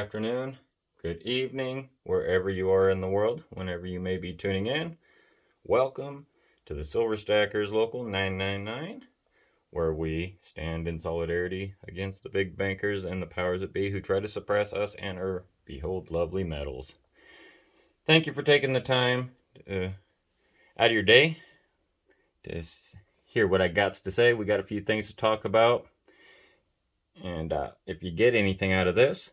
afternoon, good evening, wherever you are in the world, whenever you may be tuning in. Welcome to the Silver Stackers Local 999, where we stand in solidarity against the big bankers and the powers that be who try to suppress us and our behold lovely metals. Thank you for taking the time out of your day to hear what I got to say. We got a few things to talk about. And if you get anything out of this,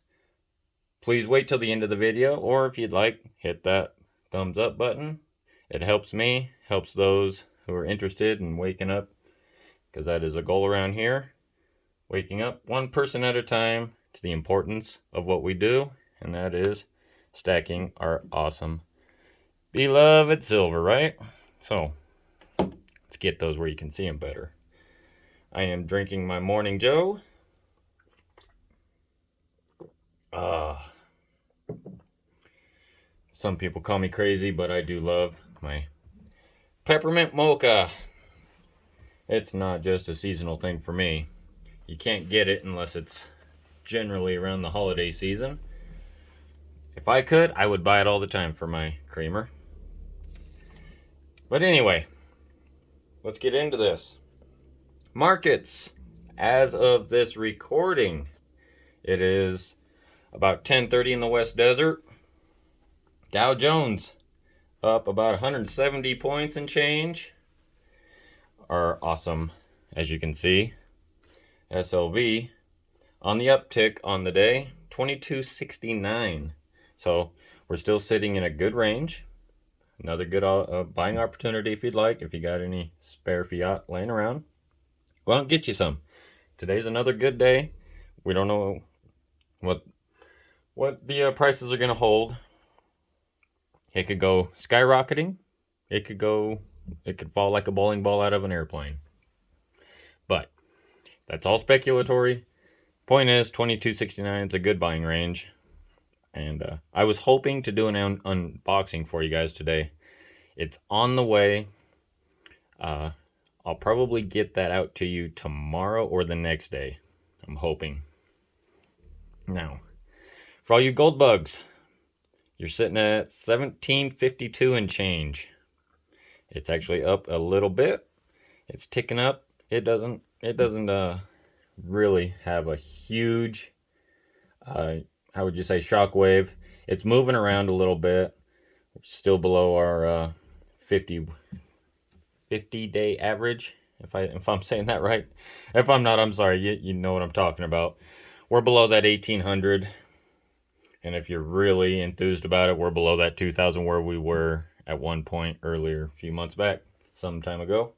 please wait till the end of the video, or if you'd like, hit that thumbs up button. It helps me, helps those who are interested in waking up, because that is a goal around here. Waking up one person at a time to the importance of what we do, and that is stacking our awesome, beloved silver, right? So, let's get those where you can see them better. I am drinking my Morning Joe. Some people call me crazy, but I do love my peppermint mocha. It's not just a seasonal thing for me. You can't get it unless it's generally around the holiday season. If I could, I would buy it all the time for my creamer. But anyway, let's get into this. Markets. As of this recording, it is about 10:30 in the West Desert. Dow Jones up about 170 points and change. Are awesome, as you can see. SLV on the uptick on the day, 2269. So we're still sitting in a good range. Another good buying opportunity if you'd like. If you got any spare fiat laying around, well, get you some. Today's another good day. We don't know what the prices are going to hold. It could go skyrocketing. It could fall like a bowling ball out of an airplane. But that's all speculatory. Point is, 2269 is a good buying range. And I was hoping to do an unboxing for you guys today. It's on the way. I'll probably get that out to you tomorrow or the next day. I'm hoping. Now, for all you gold bugs, you're sitting at 1752 and change. It's actually up a little bit. It's ticking up. It doesn't really have a huge how would you say, shockwave. It's moving around a little bit. We're still below our 50-day average, if I'm saying that right. If I'm not, I'm sorry. You know what I'm talking about. We're below that 1800. And if you're really enthused about it, we're below that 2000 where we were at one point earlier, a few months back, some time ago.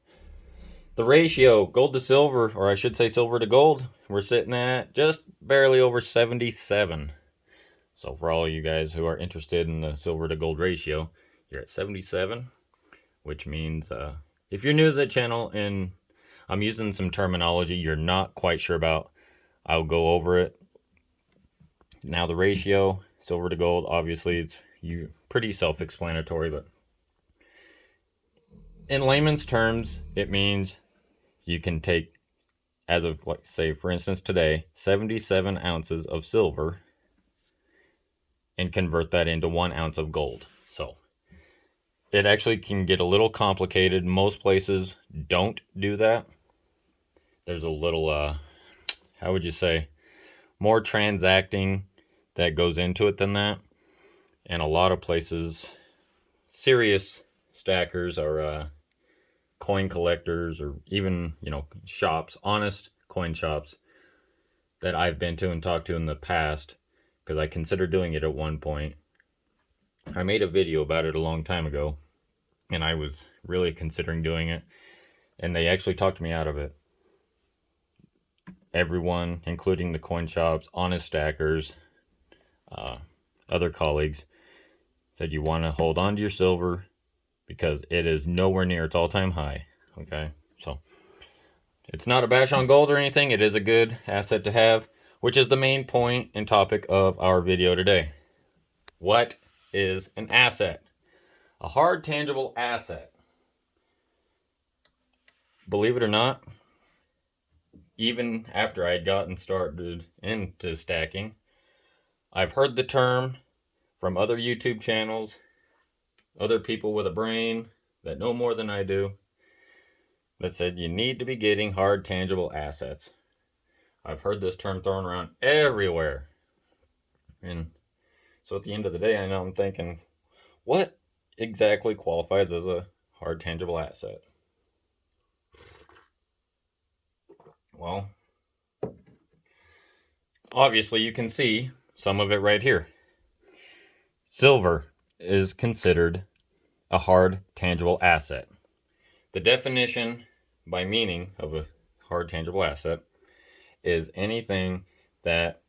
The ratio, gold to silver, or I should say silver to gold, we're sitting at just barely over 77. So for all you guys who are interested in the silver to gold ratio, you're at 77, which means if you're new to the channel and I'm using some terminology you're not quite sure about, I'll go over it. Now the ratio, silver to gold, obviously it's pretty self-explanatory, but in layman's terms, it means you can take, as of, like, say, for instance, today, 77 ounces of silver and convert that into 1 ounce of gold. So it actually can get a little complicated. Most places don't do that. There's a little, how would you say, more transacting that goes into it than that. And a lot of places, serious stackers or coin collectors, or even, shops, honest coin shops that I've been to and talked to in the past, because I considered doing it at one point. I made a video about it a long time ago, and I was really considering doing it, and they actually talked me out of it. Everyone, including the coin shops, honest stackers, other colleagues, said you want to hold on to your silver because it is nowhere near its all-time high. Okay, so it's not a bash on gold or anything. It is a good asset to have, which is the main point and topic of our video today. What is an asset? A hard, tangible asset. Believe it or not, even after I had gotten started into stacking, I've heard the term from other YouTube channels, other people with a brain that know more than I do, that said you need to be getting hard, tangible assets. I've heard this term thrown around everywhere. And so at the end of the day, I know I'm thinking, what exactly qualifies as a hard, tangible asset? Well, obviously you can see some of it right here. Silver is considered a hard, tangible asset. The definition by meaning of a hard, tangible asset is anything that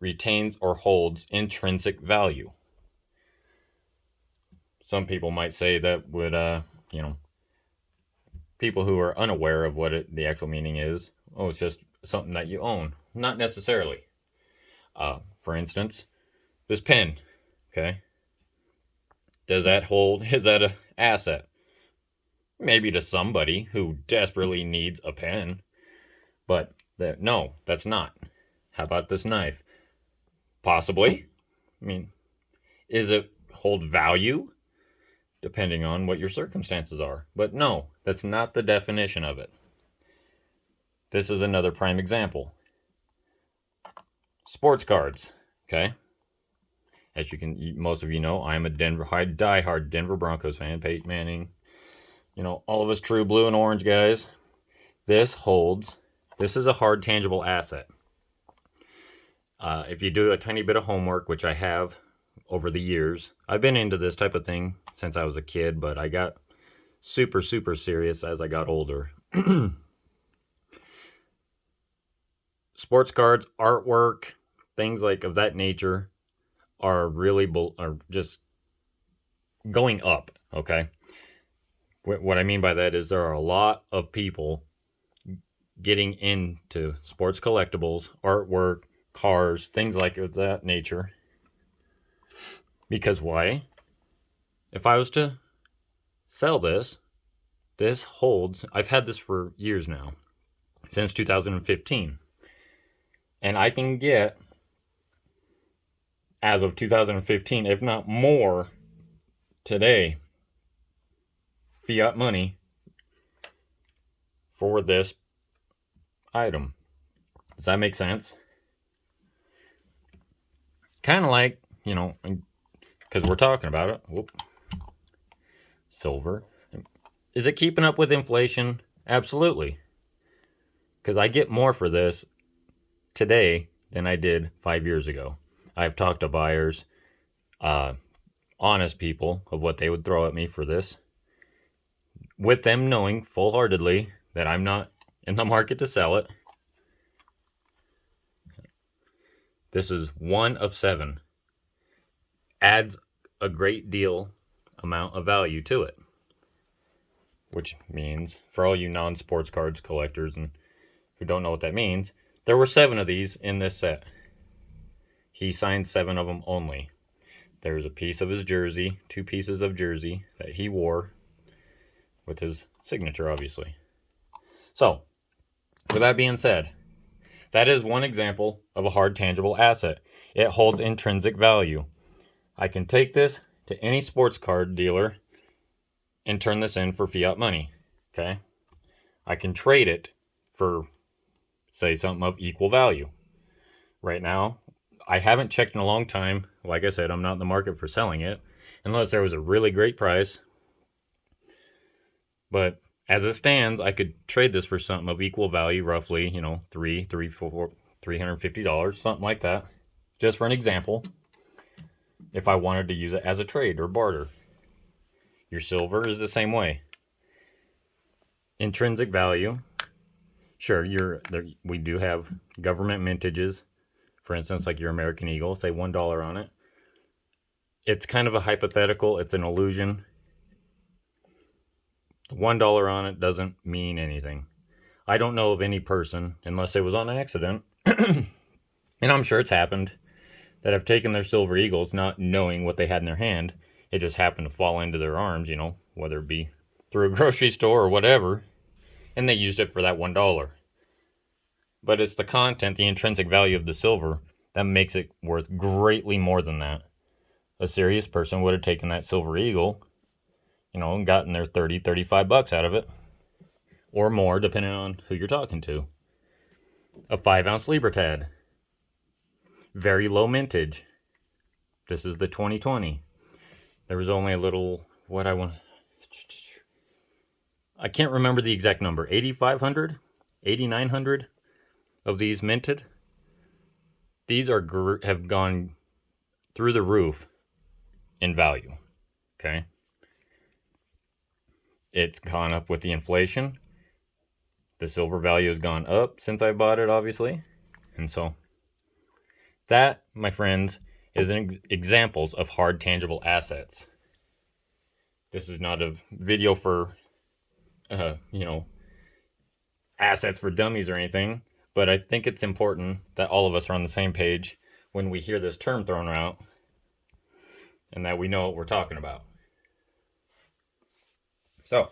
retains or holds intrinsic value. Some people might say that would, people who are unaware of what the actual meaning is, oh, it's just something that you own. Not necessarily. For instance, this pen, okay? Is that an asset? Maybe to somebody who desperately needs a pen, but no, that's not. How about this knife? Possibly. I mean, is it hold value? Depending on what your circumstances are. But no, that's not the definition of it. This is another prime example. Sports cards, okay? As most of you know, I'm a diehard Denver Broncos fan. Peyton Manning, all of us true blue and orange guys. This is a hard, tangible asset. If you do a tiny bit of homework, which I have over the years, I've been into this type of thing since I was a kid, but I got super, super serious as I got older. Sports cards, artwork, things like of that nature are just going up, okay? What I mean by that is there are a lot of people getting into sports collectibles, artwork, cars, things like of that nature. Because why? If I was to sell this holds, I've had this for years now, since 2015. And I can get, as of 2015, if not more, today, fiat money for this item. Does that make sense? Kind of like, because we're talking about it. Whoop. Silver. Is it keeping up with inflation? Absolutely. Because I get more for this today than I did 5 years ago. I've talked to buyers, honest people, of what they would throw at me for this, with them knowing full-heartedly that I'm not in the market to sell it. This is one of 7. Adds a great deal amount of value to it. Which means, for all you non-sports cards collectors and who don't know what that means, there were 7 of these in this set. He signed 7 of them only. There's a piece of his jersey, 2 pieces of jersey that he wore with his signature, obviously. So, with that being said, that is one example of a hard, tangible asset. It holds intrinsic value. I can take this to any sports card dealer and turn this in for fiat money, okay? I can trade it for, say, something of equal value. Right now, I haven't checked in a long time. Like I said, I'm not in the market for selling it, unless there was a really great price. But as it stands, I could trade this for something of equal value, roughly, $350, something like that. Just for an example, if I wanted to use it as a trade or barter. Your silver is the same way. Intrinsic value. Sure, we do have government mintages. For instance, like your American Eagle, say $1 on it. It's kind of a hypothetical. It's an illusion. $1 on it doesn't mean anything. I don't know of any person, unless it was on accident, and I'm sure it's happened, that have taken their silver eagles not knowing what they had in their hand. It just happened to fall into their arms, whether it be through a grocery store or whatever, and they used it for that $1. But it's the content, the intrinsic value of the silver that makes it worth greatly more than that. A serious person would have taken that Silver Eagle, you know, and gotten their 30, 35 bucks out of it, or more, depending on who you're talking to. A 5-ounce Libertad, very low mintage. This is the 2020. There was only a little, I can't remember the exact number, 8,500, 8,900 of these minted. These have gone through the roof in value, okay? It's gone up with the inflation. The silver value has gone up since I bought it, obviously. And so that, my friends, is examples of hard tangible assets. This is not a video for, assets for dummies or anything, but I think it's important that all of us are on the same page when we hear this term thrown out and that we know what we're talking about. So,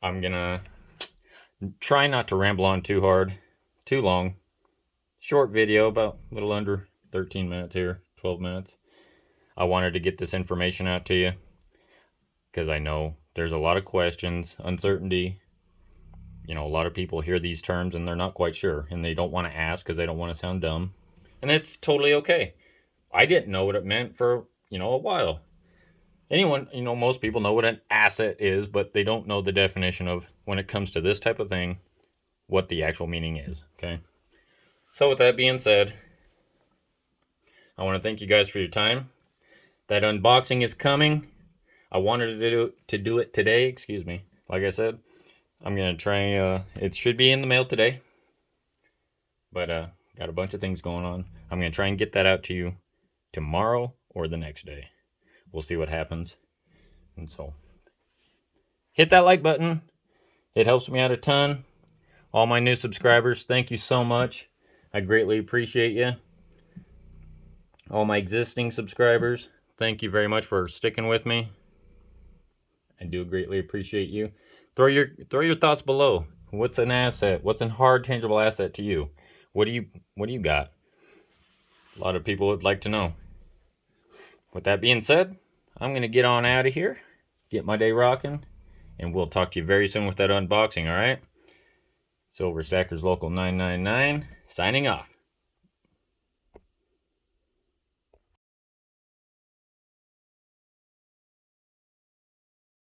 I'm gonna try not to ramble on too hard, too long. Short video, about a little under 13 minutes here, 12 minutes. I wanted to get this information out to you because I know there's a lot of questions, uncertainty. You know, a lot of people hear these terms and they're not quite sure and they don't want to ask because they don't want to sound dumb. And that's totally okay. I didn't know what it meant for, a while. Anyone, most people know what an asset is, but they don't know the definition of, when it comes to this type of thing, what the actual meaning is, okay? So with that being said, I want to thank you guys for your time. That unboxing is coming. I wanted to do it today, excuse me. Like I said, I'm going to try, it should be in the mail today. But got a bunch of things going on. I'm going to try and get that out to you tomorrow or the next day. We'll see what happens. And so, hit that like button. It helps me out a ton. All my new subscribers, thank you so much. I greatly appreciate you. All my existing subscribers, thank you very much for sticking with me. I do greatly appreciate you. Throw your thoughts below. What's an asset? What's a hard tangible asset to you? What do you got? A lot of people would like to know. With that being said, I'm going to get on out of here, get my day rocking, and we'll talk to you very soon with that unboxing, all right? Silver Stackers Local 999, signing off.